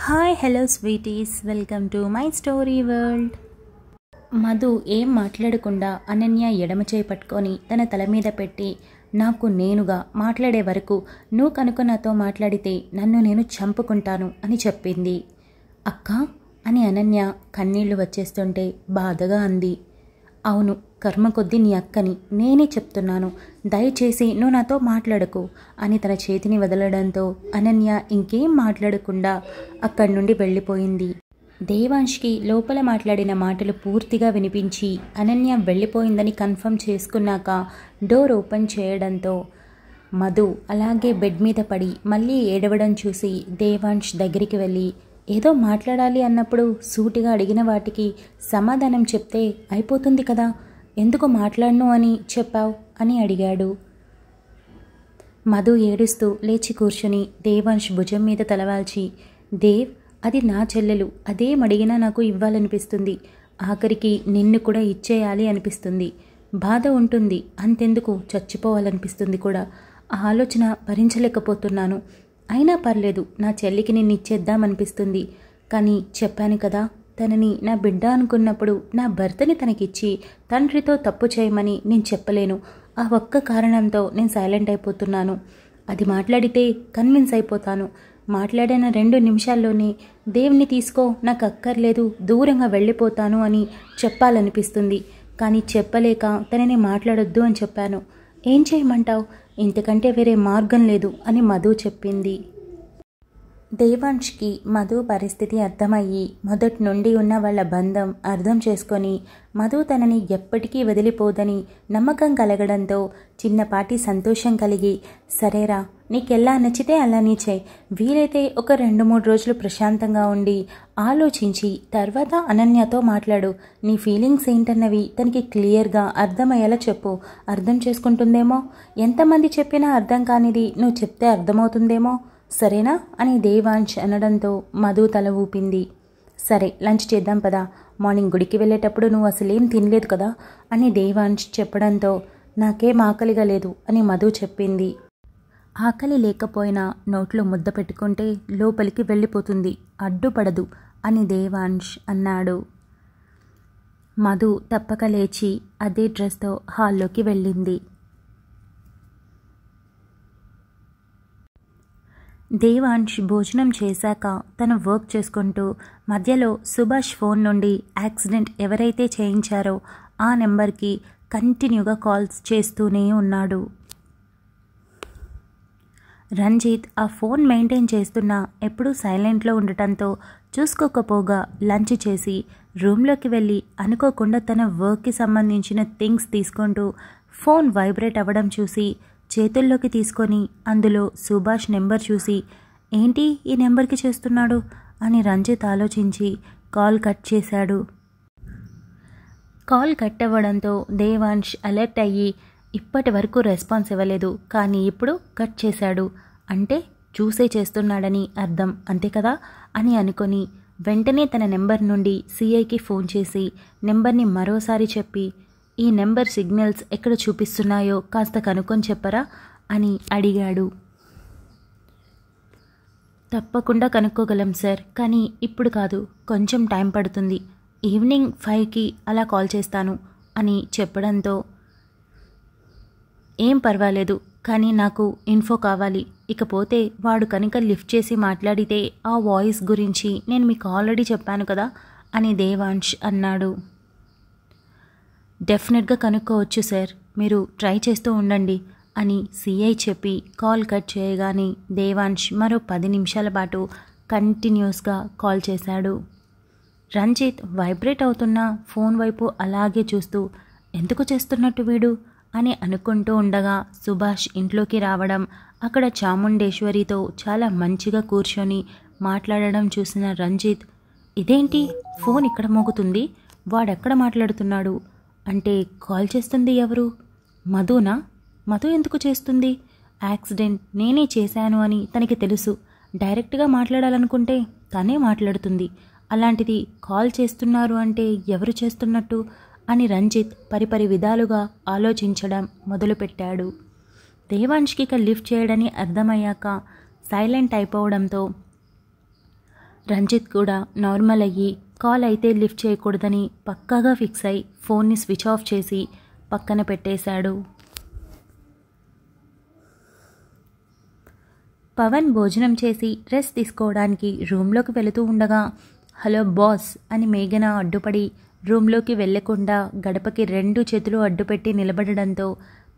Hi hello sweeties, welcome to my story world. Madhu ఏం మాట్లాడకుండా అనన్య ఎడమ చేయి పట్టుకొని తన తల మీద పెట్టి, నాకు నేనుగా మాట్లాడే వరకు నువ్వు కనుక నాతో మాట్లాడితే నన్ను నేను చంపుకుంటాను అని చెప్పింది. అక్క అని అనన్య కన్నీళ్లు వచ్చేస్తుంటే బాధగా అంది. అవును, కర్మ కొద్దీ నీ అక్కని నేనే చెప్తున్నాను, దయచేసి నువ్వు నాతో మాట్లాడకు అని తన చేతిని వదలడంతో అనన్య ఇంకేం మాట్లాడకుండా అక్కడి నుండి వెళ్ళిపోయింది. దేవాంష్కి లోపల మాట్లాడిన మాటలు పూర్తిగా వినిపించి అనన్య వెళ్ళిపోయిందని కన్ఫర్మ్ చేసుకున్నాక డోర్ ఓపెన్ చేయడంతో మధు అలాగే బెడ్ మీద పడి మళ్ళీ ఏడవడం చూసి దేవాంష్ దగ్గరికి వెళ్ళి, ఏదో మాట్లాడాలి అన్నప్పుడు సూటిగా అడిగిన వాటికి సమాధానం చెప్తే అయిపోతుంది కదా, ఎందుకు మాట్లాడను అని చెప్పావు అని అడిగాడు. మధు ఏడుస్తూ లేచి కూర్చుని దేవాంష్ భుజం మీద తలవాల్చి, దేవ్, అది నా చెల్లెలు, అదేం అడిగినా నాకు ఇవ్వాలనిపిస్తుంది, ఆఖరికి నిన్ను కూడా ఇచ్చేయాలి అనిపిస్తుంది, బాధ ఉంటుంది, అంతెందుకు చచ్చిపోవాలనిపిస్తుంది కూడా, ఆ ఆలోచన భరించలేకపోతున్నాను, అయినా పర్లేదు, నా చెల్లికి నిన్ను ఇచ్చేద్దామనిపిస్తుంది, కానీ చెప్పాను కదా, తనని నా బిడ్డ అనుకున్నప్పుడు నా భర్తని తనకిచ్చి తండ్రితో తప్పు చేయమని నేను చెప్పలేను, ఆ ఒక్క కారణంతో నేను సైలెంట్ అయిపోతున్నాను, అది మాట్లాడితే కన్విన్స్ అయిపోతాను, మాట్లాడిన 2 నిమిషాల్లోనే దేవుని తీసుకో, నాకు అక్కర్లేదు, దూరంగా వెళ్ళిపోతాను అని చెప్పాలనిపిస్తుంది, కానీ చెప్పలేక తనని మాట్లాడొద్దు అని చెప్పాను, ఏం చేయమంటావు, ఇంతకంటే వేరే మార్గం లేదు అని మధు చెప్పింది. దేవాంష్కి మధు పరిస్థితి అర్థమయ్యి మొదటి నుండి ఉన్న వాళ్ళ బంధం అర్థం చేసుకొని మధు తనని ఎప్పటికీ వదిలిపోదని నమ్మకం కలగడంతో చిన్నపాటి సంతోషం కలిగి, సరేరా, నీకెలా నచ్చితే అలానే చేయి, వీలైతే ఒక 2-3 రోజులు ప్రశాంతంగా ఉండి ఆలోచించి తర్వాత అనన్యతో మాట్లాడు, నీ ఫీలింగ్స్ ఏంటన్నవి తనకి క్లియర్గా అర్థమయ్యేలా చెప్పు, అర్థం చేసుకుంటుందేమో, ఎంతమంది చెప్పినా అర్థం కానిది నువ్వు చెప్తే అర్థమవుతుందేమో, సరేనా అని దేవాంష్ అనడంతో మధు తల ఊపింది. సరే, లంచ్ చేద్దాం పదా, మార్నింగ్ గుడికి వెళ్ళేటప్పుడు నువ్వు అసలేం తినలేదు కదా అని దేవాంష్ చెప్పడంతో నాకేం ఆకలిగా లేదు అని మధు చెప్పింది. ఆకలి లేకపోయినా నోట్లో ముద్ద పెట్టుకుంటే లోపలికి వెళ్ళిపోతుంది, అడ్డుపడదు అని దేవాంష్ అన్నాడు. మధు తప్పక లేచి అదే డ్రెస్తో హాల్లోకి వెళ్ళింది. దేవాంష్ భోజనం చేశాక తను వర్క్ చేసుకుంటూ మధ్యలో సుభాష్ ఫోన్ నుండి యాక్సిడెంట్ ఎవరైతే చేయించారో ఆ నెంబర్కి కంటిన్యూగా కాల్స్ చేస్తూనే ఉన్నాడు. రంజిత్ ఆ ఫోన్ మెయింటైన్ చేస్తున్నా ఎప్పుడూ సైలెంట్లో ఉండటంతో చూసుకోకపోగా లంచ్ చేసి రూమ్లోకి వెళ్ళి అనుకోకుండా తన వర్క్కి సంబంధించిన థింగ్స్ తీసుకుంటూ ఫోన్ వైబ్రేట్ అవ్వడం చూసి చేతుల్లోకి తీసుకొని అందులో సుభాష్ నెంబర్ చూసి, ఏంటి ఈ నెంబర్కి చేస్తున్నాడు అని రంజిత్ ఆలోచించి కాల్ కట్ చేశాడు. కాల్ కట్ అవ్వడంతో దేవాంష్ అలర్ట్ అయ్యి ఇప్పటి వరకు రెస్పాన్స్ ఇవ్వలేదు, కానీ ఇప్పుడు కట్ చేశాడు అంటే చూసే చేస్తున్నాడని అర్థం, అంతే కదా అని అనుకొని వెంటనే తన నెంబర్ నుండి సిఐకి ఫోన్ చేసి నెంబర్ని మరోసారి చెప్పి, ఈ నెంబర్ సిగ్నల్స్ ఎక్కడ చూపిస్తున్నాయో కాస్త కనుక్కొని చెప్పరా అని అడిగాడు. తప్పకుండా కనుక్కోగలం సార్, కానీ ఇప్పుడు కాదు, కొంచెం టైం పడుతుంది, ఈవినింగ్ 5కి అలా కాల్ చేస్తాను అని చెప్పడంతో ఏం పర్వాలేదు, కానీ నాకు ఇన్ఫో కావాలి, ఇకపోతే వాడు కనుక లిఫ్ట్ చేసి మాట్లాడితే ఆ వాయిస్ గురించి నేను మీకు ఆల్రెడీ చెప్పాను కదా అని దేవాంష్ అన్నాడు. డెఫినెట్గా కనుక్కోవచ్చు సార్, మీరు ట్రై చేస్తూ ఉండండి అని సిఐ చెప్పి కాల్ కట్ చేయగానే దేవాంష్ మరో 10 నిమిషాల పాటు కంటిన్యూస్గా కాల్ చేశాడు. రంజిత్ వైబ్రేట్ అవుతున్న ఫోన్ వైపు అలాగే చూస్తూ ఎందుకు చేస్తున్నట్టు వీడు అని అనుకుంటూ ఉండగా సుభాష్ ఇంట్లోకి రావడం, అక్కడ చాముండేశ్వరితో చాలా మంచిగా కూర్చొని మాట్లాడడం చూసిన రంజిత్, ఇదేంటి ఫోన్ ఇక్కడ మోగుతుంది, వాడెక్కడ మాట్లాడుతున్నాడు అంటే కాల్ చేస్తుంది ఎవరు, మధునా, మధు ఎందుకు చేస్తుంది, యాక్సిడెంట్ నేనే చేశాను అని తనకి తెలుసు, డైరెక్ట్గా మాట్లాడాలనుకుంటే తనే మాట్లాడుతుంది, అలాంటిది కాల్ చేస్తున్నారు అంటే ఎవరు చేస్తున్నట్టు అని రంజిత్ పరిపరి విధాలుగా ఆలోచించడం మొదలుపెట్టాడు. దేవాంష్కి లిఫ్ట్ చేయడని అర్థమయ్యాక సైలెంట్ అయిపోవడంతో రంజిత్ కూడా నార్మల్ అయ్యి కాల్ అయితే లిఫ్ట్ చేయకూడదని పక్కాగా ఫిక్స్ అయి ఫోన్ని స్విచ్ ఆఫ్ చేసి పక్కన పెట్టేశాడు. పవన్ భోజనం చేసి రెస్ట్ తీసుకోవడానికి రూమ్లోకి వెళుతూ ఉండగా హలో బాస్ అని మేఘన అడ్డుపడి రూమ్లోకి వెళ్లకుండా గడపకి 2 చేతులు అడ్డుపెట్టి నిలబడడంతో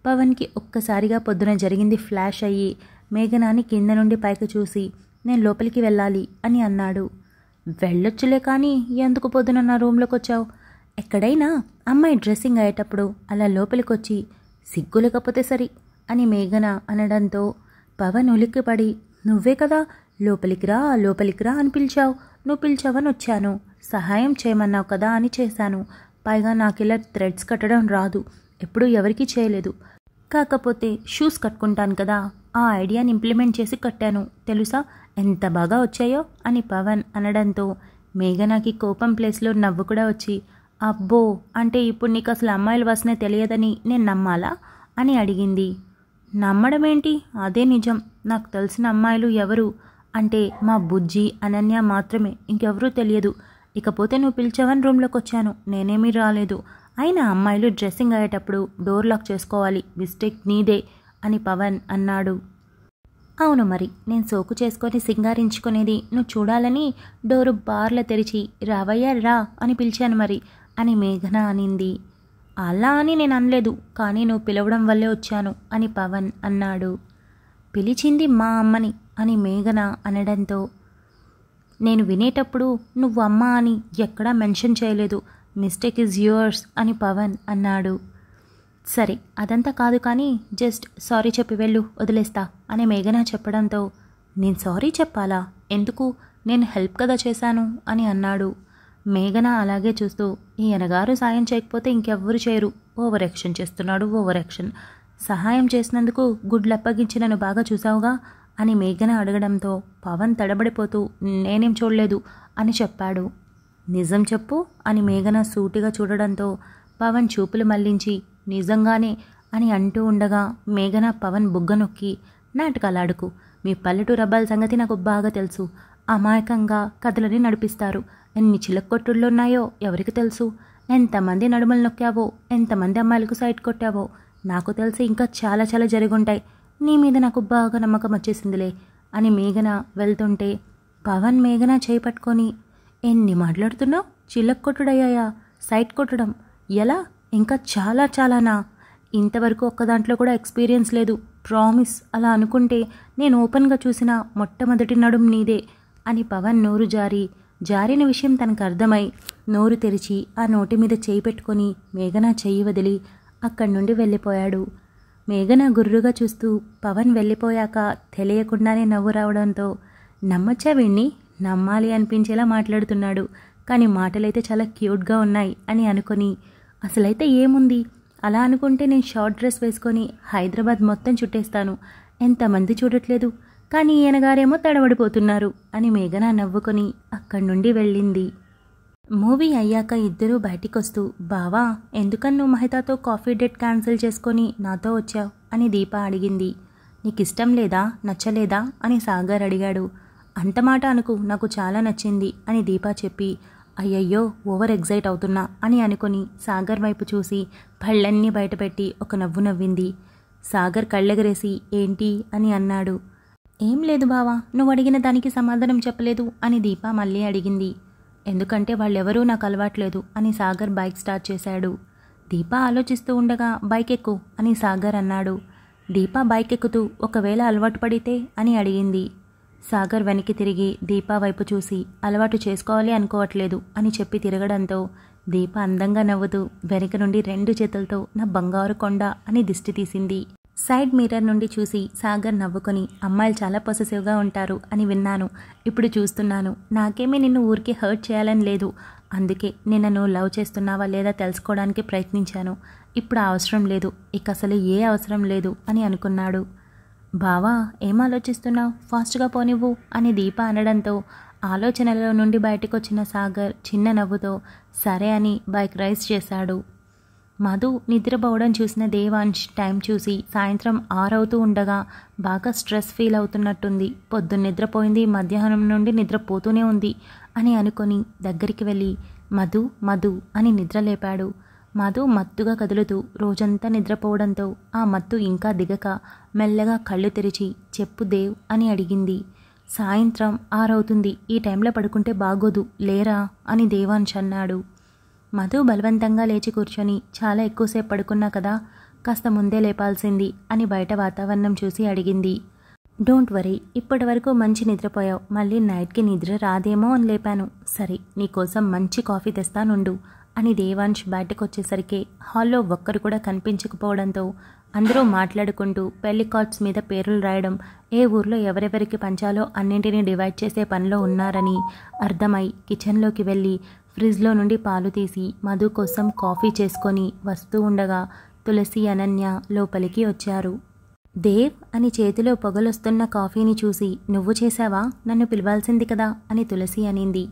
పవన్కి ఒక్కసారిగా పొద్దున జరిగింది ఫ్లాష్ అయ్యి మేఘనాని కింద నుండి పైకి చూసి నేను లోపలికి వెళ్ళాలి అని అన్నాడు. వెళ్ళొచ్చులే కానీ ఎందుకు పొద్దున నా రూమ్లోకి వచ్చావు? ఎక్కడైనా అమ్మాయి డ్రెస్సింగ్ అయ్యేటప్పుడు అలా లోపలికొచ్చి సిగ్గు లేకపోతే సరి అని మేఘన అనడంతో పవన్ ఉలిక్కిపడి నువ్వే కదా లోపలికి రా అని పిలిచావు, నువ్వు పిలిచావని వచ్చాను, సహాయం చేయమన్నావు కదా అని చేశాను, పైగా నాకు ఇలా థ్రెడ్స్ కట్టడం రాదు, ఎప్పుడూ ఎవరికీ చేయలేదు, కాకపోతే షూస్ కట్టుకుంటాను కదా ఆ ఐడియాని ఇంప్లిమెంట్ చేసి కట్టాను, తెలుసా ఎంత బాగా వచ్చాయో అని పవన్ అనడంతో మేఘనాకి కోపం ప్లేస్లో నవ్వు కూడా వచ్చి అబ్బో అంటే ఇప్పుడు నీకు అసలు అమ్మాయిల వాసనే తెలియదని నేను నమ్మాలా అని అడిగింది. నమ్మడం ఏంటి, అదే నిజం, నాకు తెలిసిన అమ్మాయిలు ఎవరు అంటే మా బుజ్జి అనన్య మాత్రమే, ఇంకెవరూ తెలియదు, ఇకపోతే నువ్వు పిలిచావని రూమ్లోకి వచ్చాను, నేనేమీ రాలేదు, అయినా అమ్మాయిలు డ్రెస్సింగ్ అయ్యేటప్పుడు డోర్ లాక్ చేసుకోవాలి, మిస్టేక్ నీదే అని పవన్ అన్నాడు. అవును మరి నేను సోకు చేసుకొని సింగారించుకునేది నువ్వు చూడాలని డోరు బార్ల తెరిచి రావయ్యా రా అని పిలిచాను మరి అని మేఘన అనింది. అలా అని నేను అనలేదు, కానీ నువ్వు పిలవడం వల్లే వచ్చాను అని పవన్ అన్నాడు. పిలిచింది మా అమ్మని అని మేఘన అనడంతో నేను వినేటప్పుడు నువ్వు అమ్మ అని ఎక్కడా మెన్షన్ చేయలేదు, మిస్టేక్ ఈజ్ యువర్స్ అని పవన్ అన్నాడు. సరే అదంతా కాదు కానీ జస్ట్ సారీ చెప్పి వెళ్ళు వదిలేస్తా అని మేఘన చెప్పడంతో నేను సారీ చెప్పాలా, ఎందుకు, నేను హెల్ప్ కదా చేశాను అని అన్నాడు. మేఘన అలాగే చూస్తూ ఈయనగారు సాయం చేయకపోతే ఇంకెవ్వరు చేయరు, ఓవర్ యాక్షన్ చేస్తున్నాడు ఓవర్ యాక్షన్, సహాయం చేసినందుకు గుడ్లు అప్పగించి నన్ను బాగా చూసావుగా అని మేఘన అడగడంతో పవన్ తడబడిపోతూ నేనేం చూడలేదు అని చెప్పాడు. నిజం చెప్పు అని మేఘన సూటిగా చూడడంతో పవన్ చూపులు మళ్లించి నిజంగానే అని అంటూ ఉండగా మేఘన పవన్ బుగ్గ నొక్కి నాటకాలాడుకు, మీ పల్లెటూరు అబ్బాయిల సంగతి నాకు బాగా తెలుసు, అమాయకంగా కథలని నడిపిస్తారు, ఎన్ని చిలక్కొట్టుళ్ళున్నాయో ఎవరికి తెలుసు, ఎంతమంది నడుమలు నొక్కావో, ఎంతమంది అమ్మాయిలకు సైట్ కొట్టావో నాకు తెలిసి ఇంకా చాలా చాలా జరుగుంటాయి, నీ మీద నాకు బాగా నమ్మకం వచ్చేసిందిలే అని మేఘన వెళ్తుంటే పవన్ మేఘన చేయి పట్టుకొని ఎన్ని మాట్లాడుతున్నావు, చిలక్కొట్టుడయ్యాయా, సైట్ కొట్టడం ఎలా, ఇంకా చాలా చాలానా, ఇంతవరకు ఒక్క దాంట్లో కూడా ఎక్స్పీరియన్స్ లేదు, ప్రామిస్, అలా అనుకుంటే నేను ఓపెన్గా చూసిన మొట్టమొదటి నడుం నీదే అని పవన్ నోరు జారిన విషయం తనకు అర్థమై నోరు తెరిచి ఆ నోటి మీద చేయి పెట్టుకొని మేఘన చెయ్యి వదిలి అక్కడి నుండి వెళ్ళిపోయాడు. మేఘన గుర్రుగా చూస్తూ పవన్ వెళ్ళిపోయాక తెలియకుండానే నవ్వు రావడంతో నమ్మచ్చా వీణ్ణి, నమ్మాలి అనిపించేలా మాట్లాడుతున్నాడు, కానీ మాటలైతే చాలా క్యూట్గా ఉన్నాయి అని అనుకొని అసలైతే ఏముంది, అలా అనుకుంటే నేను షార్ట్ డ్రెస్ వేసుకొని హైదరాబాద్ మొత్తం చుట్టేస్తాను, ఎంతమంది చూడట్లేదు, కానీ ఈయనగారేమో తడబడిపోతున్నారు అని మేఘన నవ్వుకొని అక్కడి నుండి వెళ్ళింది. మూవీ అయ్యాక ఇద్దరూ బయటికొస్తూ బావా ఎందుకని నువ్వు మహితాతో కాఫీ డేట్ క్యాన్సిల్ చేసుకొని నాతో వచ్చావు అని దీప అడిగింది. నీకు ఇష్టం లేదా, నచ్చలేదా అని సాగర్ అడిగాడు. అంత మాట అనుకు, నాకు చాలా నచ్చింది అని దీప చెప్పి అయ్యయ్యో ఓవర్ ఎగ్జైట్ అవుతున్నా అని అనుకుని సాగర్ వైపు చూసి పళ్ళన్నీ బయటపెట్టి ఒక నవ్వు నవ్వింది. సాగర్ కళ్ళెగరేసి ఏంటి అని అన్నాడు. ఏం లేదు బావా, నువ్వు అడిగిన దానికి సమాధానం చెప్పలేదు అని దీప మళ్ళీ అడిగింది. ఎందుకంటే వాళ్ళెవరూ నాకు అలవాట్లేదు అని సాగర్ బైక్ స్టార్ట్ చేశాడు. దీప ఆలోచిస్తూ ఉండగా బైక్ ఎక్కు అని సాగర్ అన్నాడు. దీప బైక్ ఎక్కుతూ ఒకవేళ అలవాటు పడితే అని అడిగింది. సాగర్ వెనక్కి తిరిగి దీప వైపు చూసి అలవాటు చేసుకోవాలి అనుకోవట్లేదు అని చెప్పి తిరగడంతో దీప అందంగా నవ్వుతూ వెనక నుండి 2 చేతులతో నా బంగారు కొండ అని దిష్టి తీసింది. సైడ్ మిర్రర్ నుండి చూసి సాగర్ నవ్వుకొని అమ్మాయిలు చాలా పొసెసివ్గా ఉంటారు అని విన్నాను, ఇప్పుడు చూస్తున్నాను, నాకేమీ నిన్ను ఊరికే హర్ట్ చేయాలని లేదు, అందుకే నిన్న నువ్వు లవ్ చేస్తున్నావా లేదా తెలుసుకోవడానికి ప్రయత్నించాను, ఇప్పుడు అవసరం లేదు, ఇక అసలు ఏ అవసరం లేదు అని అనుకున్నాడు. బావా ఏం ఆలోచిస్తున్నావు, ఫాస్ట్గా పోనివ్వు అని దీప అనడంతో ఆలోచనలో నుండి బయటకు వచ్చిన సాగర్ చిన్న నవ్వుతో సరే అని బైక్ రైస్ చేశాడు. మధు నిద్రపోవడం చూసిన దేవాంశ్ టైం చూసి సాయంత్రం 6 అవుతూ ఉండగా బాగా స్ట్రెస్ ఫీల్ అవుతున్నట్టుంది. పొద్దున్న నిద్రపోయింది, మధ్యాహ్నం నుండి నిద్రపోతూనే ఉంది అని అనుకొని దగ్గరికి వెళ్ళి మధు మధు అని నిద్రలేపాడు. మధు మత్తుగా కదులుతూ రోజంతా నిద్రపోవడంతో ఆ మత్తు ఇంకా దిగక మెల్లగా కళ్ళు తెరిచి చెప్పు దేవ్ అని అడిగింది. సాయంత్రం 6 అవుతుంది, ఈ టైంలో పడుకుంటే బాగోదు లేరా అని దేవాంశ్ అన్నాడు. మధు బలవంతంగా లేచి కూర్చొని చాలా ఎక్కువసేపు పడుకున్నా కదా, కాస్త ముందే లేపాల్సింది అని బయట వాతావరణం చూసి అడిగింది. డోంట్ వరీ, ఇప్పటి వరకు మంచి నిద్రపోయావు, మళ్ళీ నైట్కి నిద్ర రాదేమో అని లేపాను. సరే నీకోసం మంచి కాఫీ తెస్తానుండు అని దేవాంశ్ బయటకు వచ్చేసరికి హాల్లో ఒక్కరు కూడా కనిపించకపోవడంతో అందరూ మాట్లాడుకుంటూ పెళ్లి కార్డ్స్ మీద పేర్లు రాయడం, ఏ ఊర్లో ఎవరెవరికి పంచాలో అన్నింటినీ డివైడ్ చేసే పనిలో ఉన్నారని అర్థమై కిచెన్లోకి వెళ్ళి ఫ్రిడ్జ్లో నుండి పాలు తీసి మధు కోసం కాఫీ చేసుకొని వస్తూ ఉండగా తులసి, అనన్య లోపలికి వచ్చారు. దేవ్ అని చేతిలో పొగలొస్తున్న కాఫీని చూసి నువ్వు చేశావా, నన్ను పిలవాల్సింది కదా అని తులసి అనింది.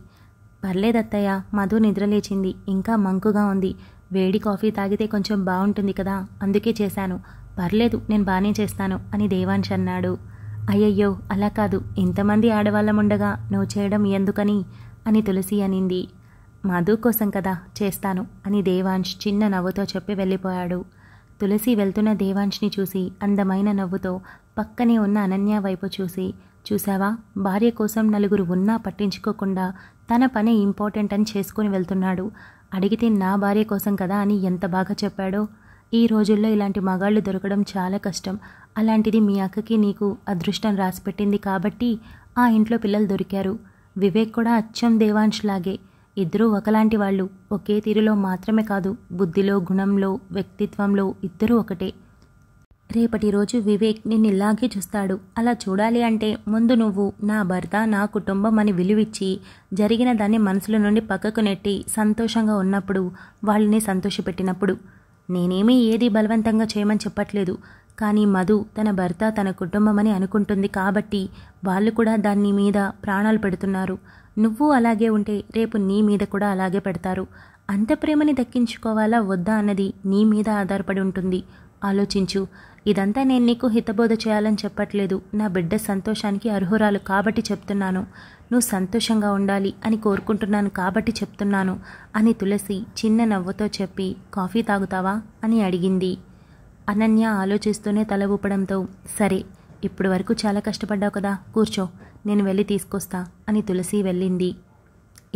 పర్లేదత్తయ్య, మధు నిద్రలేచింది, ఇంకా మంకుగా ఉంది, వేడి కాఫీ తాగితే కొంచెం బాగుంటుంది కదా, అందుకే చేశాను. పర్లేదు, నేను బాగానే చేస్తాను అని దేవాంశ్ అన్నాడు. అయ్యయ్యో అలా కాదు, ఇంతమంది ఆడవాళ్ళముండగా నువ్వు చేయడం ఎందుకని అని తులసి అనింది. మధు కోసం కదా చేస్తాను అని దేవాంశ్ చిన్న నవ్వుతో చెప్పి వెళ్ళిపోయాడు. తులసి వెళ్తున్న దేవాంశ్ని చూసి అందమైన నవ్వుతో పక్కనే ఉన్న అనన్య వైపు చూసి, చూసావా, భార్య కోసం నలుగురు ఉన్నా పట్టించుకోకుండా తన పనే ఇంపార్టెంట్ అని చేసుకుని వెళ్తున్నాడు, అడిగితే నా భార్య కోసం కదా అని ఎంత బాగా చెప్పాడో. ఈ రోజుల్లో ఇలాంటి మగాళ్ళు దొరకడం చాలా కష్టం, అలాంటిది మీ అక్కకి నీకు అదృష్టం రాసిపెట్టింది కాబట్టి ఆ ఇంట్లో పిల్లలు దొరికారు. వివేక్ కూడా అచ్చం దేవాంశ్ లాగే, ఇద్దరూ ఒకలాంటి వాళ్ళు, ఒకే తీరులో మాత్రమే కాదు బుద్ధిలో, గుణంలో, వ్యక్తిత్వంలో ఇద్దరూ ఒకటే. రేపటి రోజు వివేక్ నిన్ను ఇలాగే చూస్తాడు. అలా చూడాలి అంటే ముందు నువ్వు నా భర్త, నా కుటుంబం అని విలువిచ్చి జరిగిన దాన్ని మనసులో నుండి పక్కకు నెట్టి సంతోషంగా ఉన్నప్పుడు, వాళ్ళని సంతోషపెట్టినప్పుడు. నేనేమీ ఏది బలవంతంగా చేయమని చెప్పట్లేదు, కానీ మధు తన భర్త, తన కుటుంబం అని అనుకుంటుంది కాబట్టి వాళ్ళు కూడా దాని మీద ప్రాణాలు పెడుతున్నారు. నువ్వు అలాగే ఉంటే రేపు నీ మీద కూడా అలాగే పెడతారు. అంత ప్రేమని దక్కించుకోవాలా వద్దా అన్నది నీ మీద ఆధారపడి ఉంటుంది. ఆలోచించు. ఇదంతా నేను నీకు హితబోధ చేయాలని చెప్పట్లేదు, నా బిడ్డ సంతోషానికి అర్హురాలు కాబట్టి చెప్తున్నాను. నువ్వు సంతోషంగా ఉండాలి అని కోరుకుంటున్నాను కాబట్టి చెప్తున్నాను అని తులసి చిన్న నవ్వుతో చెప్పి కాఫీ తాగుతావా అని అడిగింది. అనన్య ఆలోచిస్తూనే తల ఊపడంతో సరే, ఇప్పుడు వరకు చాలా కష్టపడ్డావు కదా, కూర్చో, నేను వెళ్ళి తీసుకొస్తా అని తులసి వెళ్ళింది.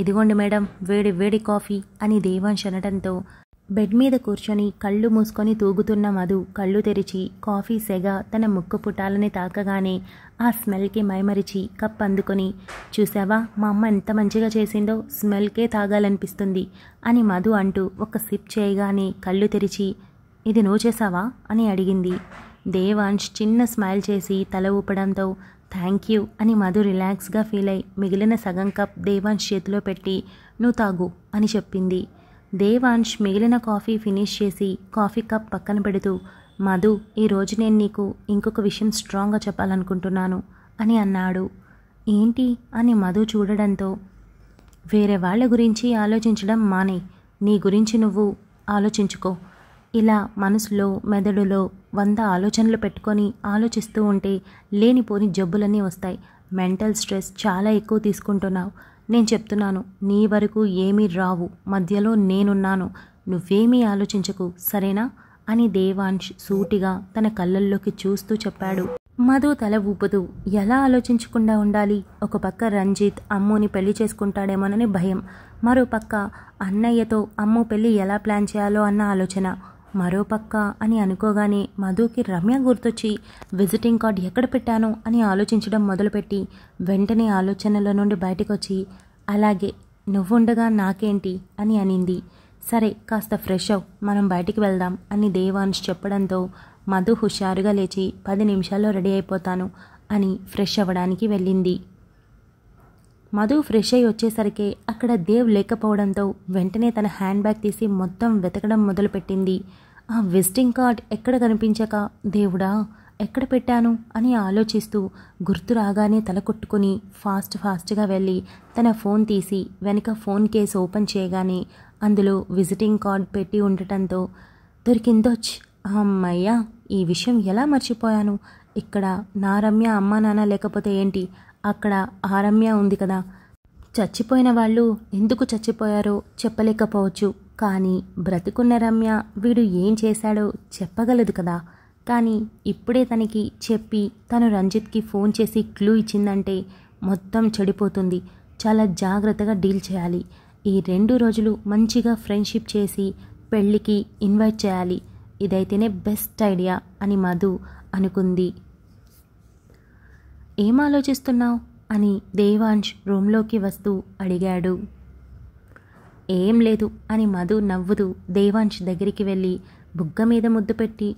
ఇదిగోండి మేడం, వేడి వేడి కాఫీ అని దేవాంశ్ అనడంతో బెడ్ మీద కూర్చొని కళ్ళు మూసుకొని తూగుతున్న మధు కళ్ళు తెరిచి కాఫీ సెగ తన ముక్కు పుటాలని తాకగానే ఆ స్మెల్కి మైమరిచి కప్ అందుకొని, చూసావా మా అమ్మ ఎంత మంచిగా చేసిందో, స్మెల్కే తాగాలనిపిస్తుంది అని మధు అంటూ ఒక సిప్ చేయగానే కళ్ళు తెరిచి, ఇది నువ్వు చేసావా అని అడిగింది. దేవాంశ్ చిన్న స్మైల్ చేసి తల ఊపడంతో థ్యాంక్ యూ అని మధు రిలాక్స్గా ఫీల్ అయి మిగిలిన సగం కప్ దేవాంశ్ చేతిలో పెట్టి నువ్వు తాగు అని చెప్పింది. దేవాంశ్ మిగిలిన కాఫీ ఫినిష్ చేసి కాఫీ కప్ పక్కన పెడుతూ, మధు, ఈరోజు నేను నీకు ఇంకొక విషయం స్ట్రాంగ్గా చెప్పాలనుకుంటున్నాను అని అన్నాడు. ఏంటి అని మధు చూడడంతో, వేరే వాళ్ళ గురించి ఆలోచించడం మానే, నీ గురించి నువ్వు ఆలోచించుకో. ఇలా మనసులో, మెదడులో 100 ఆలోచనలు పెట్టుకొని ఆలోచిస్తూ ఉంటే లేనిపోని జబ్బులన్నీ వస్తాయి. మెంటల్ స్ట్రెస్ చాలా ఎక్కువ తీసుకుంటున్నావు. నేను చెప్తున్నాను, నీ వరకు ఏమీ రావు, మధ్యలో నేనున్నాను, నువ్వేమీ ఆలోచించకు, సరేనా అని దేవాంశ్ సూటిగా తన కళ్ళల్లోకి చూస్తూ చెప్పాడు. మధు తల ఊపుతూ ఎలా ఆలోచించకుండా ఉండాలి? ఒక పక్క రంజిత్ అమ్ముని పెళ్లి చేసుకుంటాడేమోనని భయం, మరో పక్క అన్నయ్యతో అమ్ము పెళ్లి ఎలా ప్లాన్ చేయాలో అన్న ఆలోచన, మరో పక్క అని అనుకోగానే మధుకి రమ్య గుర్తొచ్చి విజిటింగ్ కార్డ్ ఎక్కడ పెట్టాను అని ఆలోచించడం మొదలుపెట్టి వెంటనే ఆలోచనల నుండి బయటకు వచ్చి, అలాగే నువ్వుండగా నాకేంటి అని అనింది. సరే, కాస్త ఫ్రెష్ అవ్, మనం బయటికి వెళ్దాం అని దేవాంశ్ చెప్పడంతో మధు హుషారుగా లేచి 10 నిమిషాల్లో రెడీ అయిపోతాను అని ఫ్రెష్ అవ్వడానికి వెళ్ళింది. మధు ఫ్రెష్ అయ్యి వచ్చేసరికి అక్కడ దేవ్ లేకపోవడంతో వెంటనే తన హ్యాండ్ బ్యాగ్ తీసి మొత్తం వెతకడం మొదలుపెట్టింది. ఆ విజిటింగ్ కార్డ్ ఎక్కడ కనిపించక, దేవుడా ఎక్కడ పెట్టాను అని ఆలోచిస్తూ గుర్తు రాగానే తల కొట్టుకుని ఫాస్ట్గా వెళ్ళి తన ఫోన్ తీసి వెనుక ఫోన్ కేసు ఓపెన్ చేయగానే అందులో విజిటింగ్ కార్డ్ పెట్టి ఉండటంతో దొరికిందోచ్. అమ్మయ్యా, ఈ విషయం ఎలా మర్చిపోయాను. ఇక్కడ నా రమ్య అమ్మా నాన్న లేకపోతే ఏంటి, అక్కడ ఆ రమ్య ఉంది కదా. చచ్చిపోయిన వాళ్ళు ఎందుకు చచ్చిపోయారో చెప్పలేకపోవచ్చు, కానీ బ్రతికున్న రమ్య వీడు ఏం చేశాడో చెప్పగలదు కదా. కానీ ఇప్పుడే తనకి చెప్పి తను రంజిత్కి ఫోన్ చేసి క్లూ ఇచ్చిందంటే మొత్తం చెడిపోతుంది. చాలా జాగ్రత్తగా డీల్ చేయాలి. ఈ 2 రోజులు మంచిగా ఫ్రెండ్షిప్ చేసి పెళ్ళికి ఇన్వైట్ చేయాలి. ఇదైతేనే బెస్ట్ ఐడియా అని మధు అనుకుంది. ఏం ఆలోచిస్తున్నావు అని దేవాంశ్ రూమ్లోకి వస్తూ అడిగాడు. ఏం లేదు అని మధు నవ్వుతూ దేవాంశ్ దగ్గరికి వెళ్ళి బుగ్గ మీద ముద్దు పెట్టి,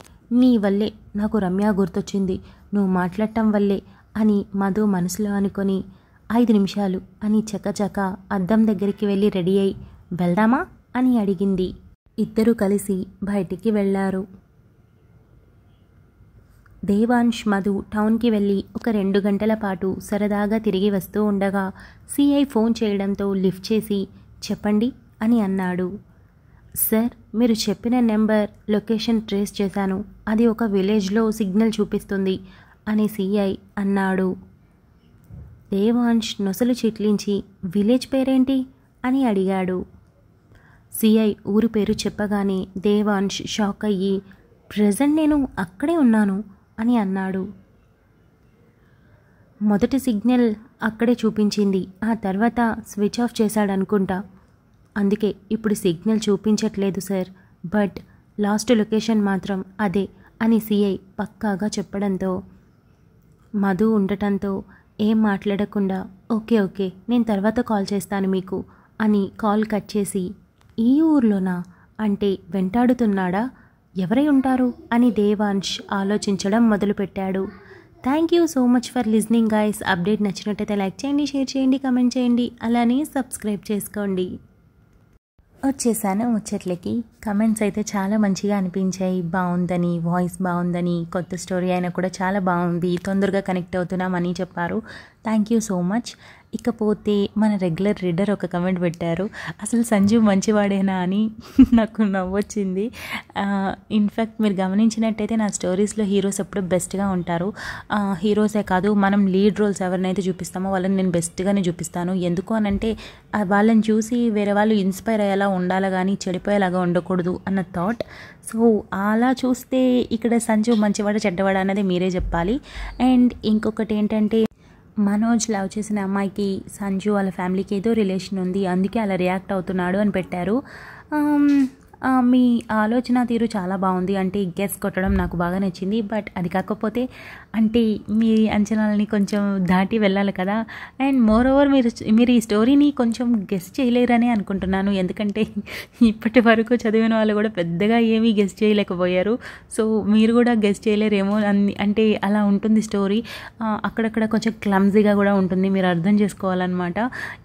నీ వల్లే నాకు రమ్య గుర్తొచ్చింది, నువ్వు మాట్లాడటం వల్లే అని మధు మనసులో అనుకొని 5 నిమిషాలు అని చకచక అద్దం దగ్గరికి వెళ్ళి రెడీ అయి వెళ్దామా అని అడిగింది. ఇద్దరూ కలిసి బయటికి వెళ్ళారు. దేవాంశ్ మధు టౌన్కి వెళ్ళి ఒక 2 గంటల పాటు సరదాగా తిరిగి వస్తూ ఉండగా సిఐ ఫోన్ చేయడంతో లిఫ్ట్ చేసి చెప్పండి అని అన్నాడు. సార్, మీరు చెప్పిన నెంబర్ లొకేషన్ ట్రేస్ చేశాను, అది ఒక విలేజ్లో సిగ్నల్ చూపిస్తుంది అని సిఐ అన్నాడు. దేవాంశ్ నొసలు చిట్లించి విలేజ్ పేరేంటి అని అడిగాడు. సిఐ ఊరు పేరు చెప్పగానే దేవాంశ్ షాక్ అయ్యి ప్రెజెంట్ నేను అక్కడే ఉన్నాను అని అన్నాడు. మొదటి సిగ్నల్ అక్కడే చూపించింది, ఆ తర్వాత స్విచ్ ఆఫ్ చేశాడనుకుంటా, అందుకే ఇప్పుడు సిగ్నల్ చూపించట్లేదు సార్, బట్ లాస్ట్ లొకేషన్ మాత్రం అదే అని సిఐ పక్కాగా చెప్పడంతో మధు ఉండటంతో ఏం మాట్లాడకుండా ఓకే ఓకే నేను తర్వాత కాల్ చేస్తాను మీకు అని కాల్ కట్ చేసి, ఈ ఊర్లోనా అంటే వెంటాడుతున్నాడా, ఎవరై ఉంటారు అని దేవాంశ్ ఆలోచించడం మొదలుపెట్టాడు. Thank you so much for listening guys. Update నచ్చినట్టయితే లైక్ చేయండి, షేర్ చేయండి, కమెంట్ చేయండి, అలానే సబ్స్క్రైబ్ చేసుకోండి. వచ్చేసాను ముచ్చట్లకి. కమెంట్స్ అయితే చాలా మంచిగా అనిపించాయి. బాగుందని, వాయిస్ బాగుందని, కొత్త స్టోరీ అయినా కూడా చాలా బాగుంది, తొందరగా కనెక్ట్ అవుతున్నామని చెప్పారు. Thank you so much. ఇకపోతే మన రెగ్యులర్ రీడర్ ఒక కమెంట్ పెట్టారు, అసలు సంజు మంచివాడేనా అని. నాకు నవ్వొచ్చింది. ఇన్ఫ్యాక్ట్ మీరు గమనించినట్టయితే నా స్టోరీస్లో హీరోస్ ఎప్పుడు బెస్ట్గా ఉంటారు. హీరోసే కాదు, మనం లీడ్ రోల్స్ ఎవరినైతే చూపిస్తామో వాళ్ళని నేను బెస్ట్గానే చూపిస్తాను. ఎందుకు అనంటే వాళ్ళని చూసి వేరే వాళ్ళు ఇన్స్పైర్ అయ్యేలా ఉండాలి కానీ చెడిపోయేలాగా ఉండకూడదు అన్న థాట్. సో అలా చూస్తే ఇక్కడ సంజు మంచివాడు చెడ్డవాడు అన్నది మీరే చెప్పాలి. అండ్ ఇంకొకటి ఏంటంటే మనోజ్ లవ్ చేసిన అమ్మాయికి సంజు వాళ్ళ ఫ్యామిలీకి ఏదో రిలేషన్ ఉంది, అందుకే అలా రియాక్ట్ అవుతున్నాడు అని పెట్టారు. మీ ఆలోచన తీరు చాలా బాగుంది, అంటే గెస్ కొట్టడం నాకు బాగా నచ్చింది. బట్ అది కాకపోతే అంటే మీ అంచనాలని కొంచెం దాటి వెళ్ళాలి కదా. అండ్ మోర్ ఓవర్ మీరు ఈ స్టోరీని కొంచెం గెస్ చేయలేరని అనుకుంటున్నాను, ఎందుకంటే ఇప్పటి వరకు చదివిన వాళ్ళు కూడా పెద్దగా ఏమీ గెస్ చేయలేకపోయారు. సో మీరు కూడా గెస్ చేయలేరేమో అంటే అలా ఉంటుంది స్టోరీ. అక్కడక్కడ కొంచెం క్లమ్జీగా కూడా ఉంటుంది, మీరు అర్థం చేసుకోవాలన్నమాట.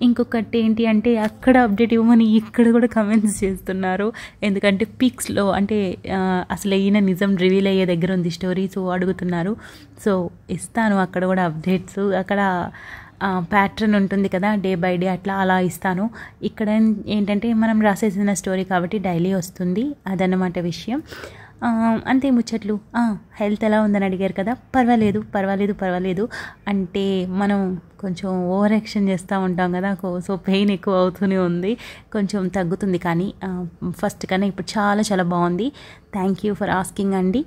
ఇంకొకటి ఏంటి అంటే అక్కడ అప్డేట్ ఇవ్వమని ఇక్కడ కూడా కమెంట్స్ చేస్తున్నారు, ఎందుకంటే పిక్స్లో అంటే అసలు ఈయన నిజం రివీల్ అయ్యే దగ్గర ఉంది స్టోరీ, సో అడుగుతున్నారు. సో ఇస్తాను అక్కడ కూడా అప్డేట్స్. అక్కడ ప్యాటర్న్ ఉంటుంది కదా, డే బై డే అలా ఇస్తాను. ఇక్కడ ఏంటంటే మనం రాసేసిన స్టోరీ కాబట్టి డైలీ వస్తుంది, అదన్నమాట విషయం. అంతే ముచ్చట్లు. హెల్త్ ఎలా ఉందని అడిగారు కదా, పర్వాలేదు అంటే మనం కొంచెం ఓవర్ యాక్షన్ చేస్తూ ఉంటాం కదా, సో పెయిన్ ఎక్కువ అవుతూనే ఉంది, కొంచెం తగ్గుతుంది కానీ ఫస్ట్ కన్నా ఇప్పుడు చాలా చాలా బాగుంది. థ్యాంక్ యూ ఫర్ ఆస్కింగ్ అండి.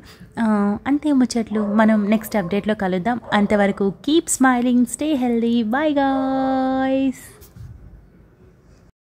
అంతే ముచ్చట్లు, మనం నెక్స్ట్ అప్డేట్లో కలుద్దాం. అంతవరకు keep smiling, stay healthy, bye guys.